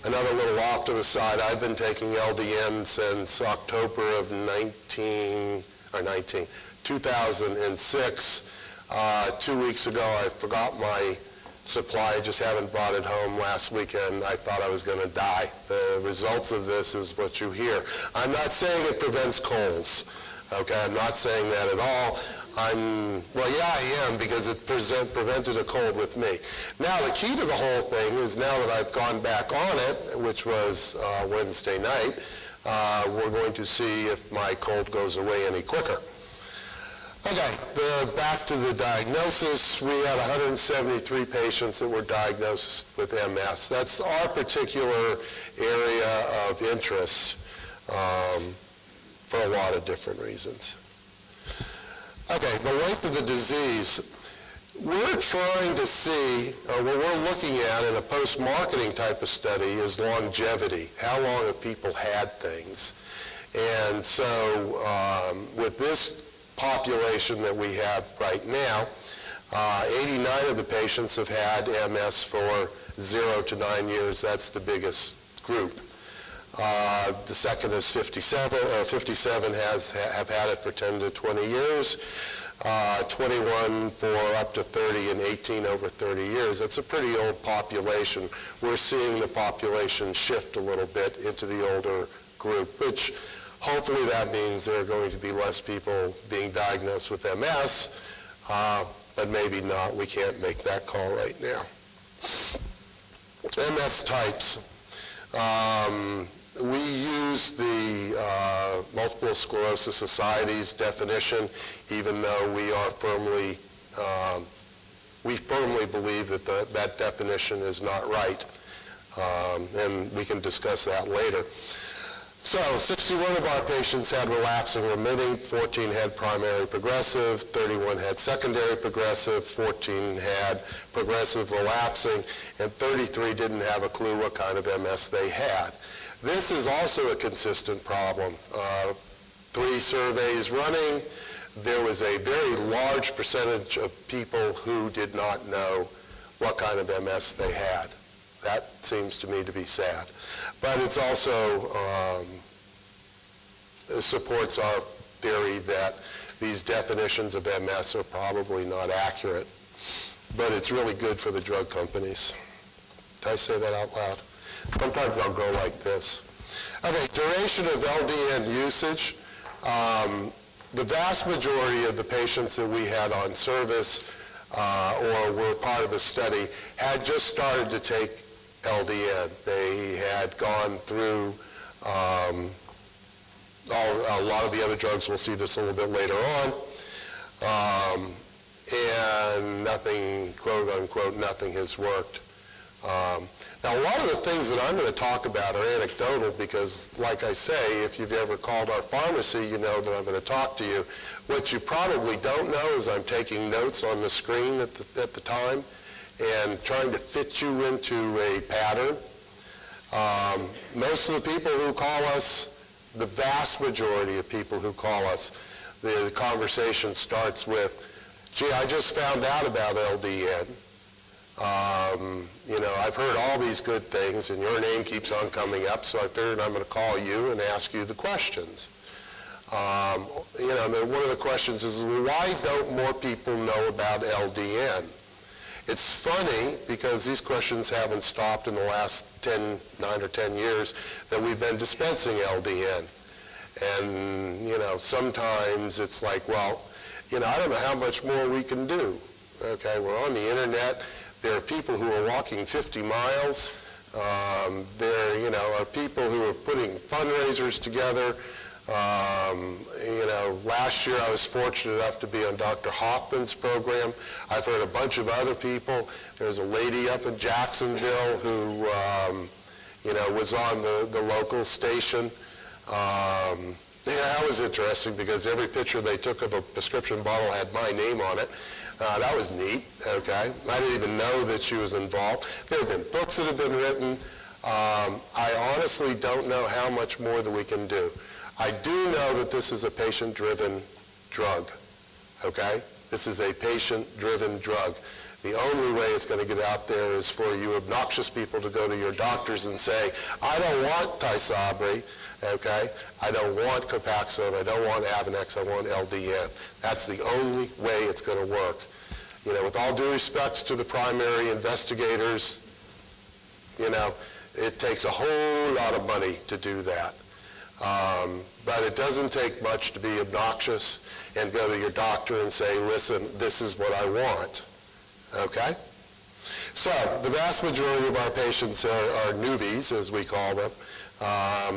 Another little off to the side, I've been taking LDN since October of 2006. 2 weeks ago, I forgot my supply. I just haven't brought it home. Last weekend, I thought I was going to die. The results of this is what you hear. I'm not saying it prevents colds. Okay, I'm not saying that at all. Well, yeah, I am, because it prevented a cold with me. Now, the key to the whole thing is, now that I've gone back on it, which was Wednesday night, we're going to see if my cold goes away any quicker. Okay, back to the diagnosis. We had 173 patients that were diagnosed with MS. That's our particular area of interest for a lot of different reasons. Okay, the length of the disease. We're trying to see, or what we're looking at in a post-marketing type of study is longevity. How long have people had things? And so with this population that we have right now, 89 of the patients have had MS for 0 to 9 years. That's the biggest group. The second is 57. 57 have had it for 10 to 20 years. 21 for up to 30, and 18 over 30 years. That's a pretty old population. We're seeing the population shift a little bit into the older group, which hopefully that means there are going to be less people being diagnosed with MS, but maybe not. We can't make that call right now. MS types. We use the Multiple Sclerosis Society's definition, even though we are firmly believe that that definition is not right, and we can discuss that later. So 61 of our patients had relapsing remitting, 14 had primary progressive, 31 had secondary progressive, 14 had progressive relapsing, and 33 didn't have a clue what kind of MS they had. This is also a consistent problem. 3 surveys running, there was a very large percentage of people who did not know what kind of MS they had. That seems to me to be sad. But it's also supports our theory that these definitions of MS are probably not accurate. But it's really good for the drug companies. Did I say that out loud? Sometimes I'll go like this. Okay, duration of LDN usage. The vast majority of the patients that we had on service or were part of the study had just started to take LDN. They had gone through a lot of the other drugs. We'll see this a little bit later on. And nothing, quote unquote, nothing has worked. Now, a lot of the things that I'm going to talk about are anecdotal because, like I say, if you've ever called our pharmacy, you know that I'm going to talk to you. What you probably don't know is I'm taking notes on the screen at the time and trying to fit you into a pattern. Most of the people who call us, the vast majority of people who call us, the conversation starts with, gee, I just found out about LDN. You know, I've heard all these good things, and your name keeps on coming up, so I figured I'm going to call you and ask you the questions. You know, one of the questions is, why don't more people know about LDN? It's funny, because these questions haven't stopped in the last 9 or 10 years that we've been dispensing LDN. And, you know, sometimes it's like, well, you know, I don't know how much more we can do. Okay, we're on the internet. There are people who are walking 50 miles. There, you know, are people who are putting fundraisers together. You know, last year I was fortunate enough to be on Dr. Hoffman's program. I've heard a bunch of other people. There's a lady up in Jacksonville who, you know, was on the local station. Yeah, that was interesting because every picture they took of a prescription bottle had my name on it. That was neat, okay? I didn't even know that she was involved. There have been books that have been written. I honestly don't know how much more that we can do. I do know that this is a patient-driven drug, okay? This is a patient-driven drug. The only way it's going to get out there is for you obnoxious people to go to your doctors and say, I don't want Tysabri, okay? I don't want Copaxone, I don't want Avonex, I want LDN. That's the only way it's going to work. You know, with all due respect to the primary investigators, you know, it takes a whole lot of money to do that. But it doesn't take much to be obnoxious and go to your doctor and say, listen, this is what I want. Okay? So the vast majority of our patients are newbies, as we call them.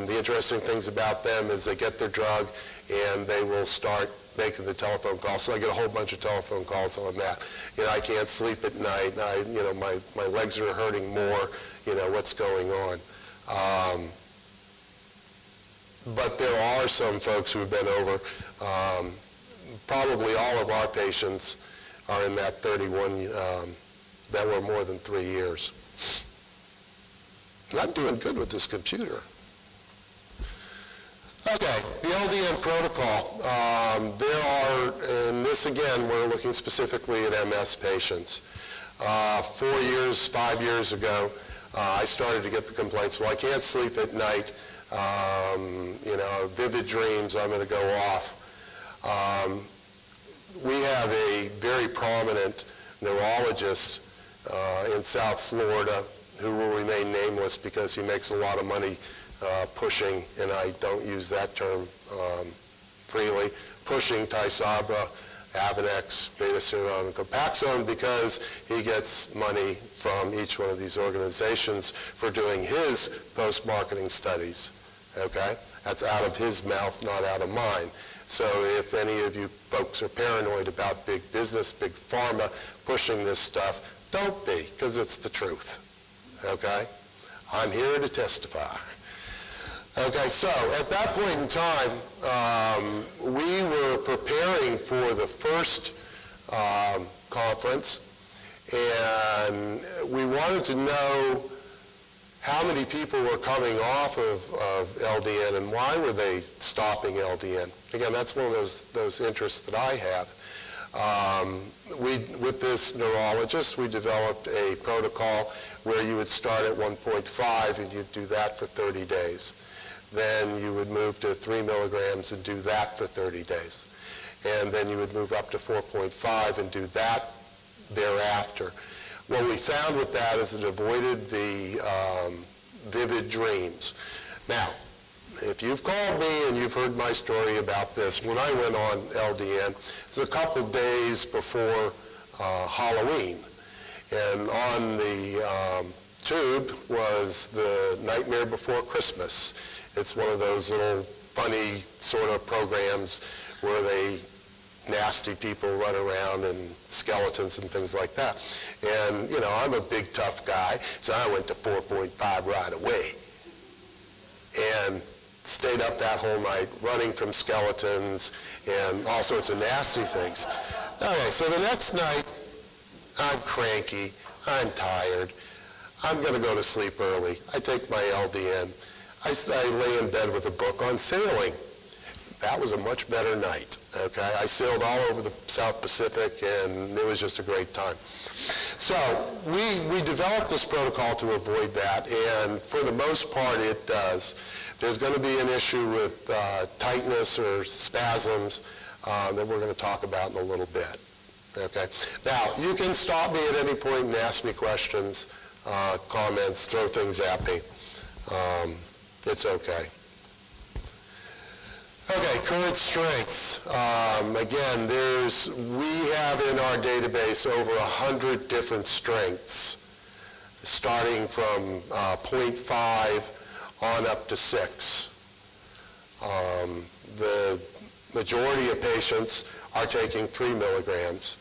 The interesting things about them is they get their drug and they will start making the telephone calls. So I get a whole bunch of telephone calls on that. You know, I can't sleep at night. You know, my legs are hurting more. You know, what's going on? But there are some folks who have been over. Probably all of our patients are in that 31 that were more than 3 years. And I'm doing good with this computer. Okay, the LDN protocol. There are, and this again, we're looking specifically at MS patients. 4 years, 5 years ago, I started to get the complaints, well, I can't sleep at night, you know, vivid dreams, I'm going to go off. We have a very prominent neurologist in South Florida who will remain nameless because he makes a lot of money pushing, and I don't use that term freely, pushing Tysabra, Avonex, Betaseron, and Copaxone because he gets money from each one of these organizations for doing his post-marketing studies, okay? That's out of his mouth, not out of mine. So if any of you folks are paranoid about big business, big pharma pushing this stuff, don't be, because it's the truth, okay? I'm here to testify. Okay, so at that point in time, we were preparing for the first conference, and we wanted to know how many people were coming off of LDN and why were they stopping LDN. Again, that's one of those interests that I have. With this neurologist, we developed a protocol where you would start at 1.5 and you'd do that for 30 days. Then you would move to 3 milligrams and do that for 30 days. And then you would move up to 4.5 and do that thereafter. What we found with that is it avoided the vivid dreams. Now, if you've called me and you've heard my story about this, when I went on LDN, it was a couple days before Halloween. And on the tube was the Nightmare Before Christmas. It's one of those little funny sort of programs where nasty people run around and skeletons and things like that. And, you know, I'm a big, tough guy, so I went to 4.5 right away. And stayed up that whole night running from skeletons and all sorts of nasty things. Okay, so the next night, I'm cranky, I'm tired, I'm going to go to sleep early. I take my LDN. I lay in bed with a book on sailing. That was a much better night, okay? I sailed all over the South Pacific, and it was just a great time. So we developed this protocol to avoid that, and for the most part, it does. There's going to be an issue with tightness or spasms that we're going to talk about in a little bit, okay? Now, you can stop me at any point and ask me questions, comments, throw things at me. It's okay. Okay, current strengths. Again, we have in our database over 100 different strengths, starting from 0.5 on up to 6. The majority of patients are taking 3 milligrams.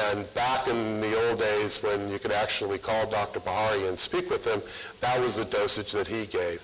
And back in the old days when you could actually call Dr. Bahari and speak with him, that was the dosage that he gave.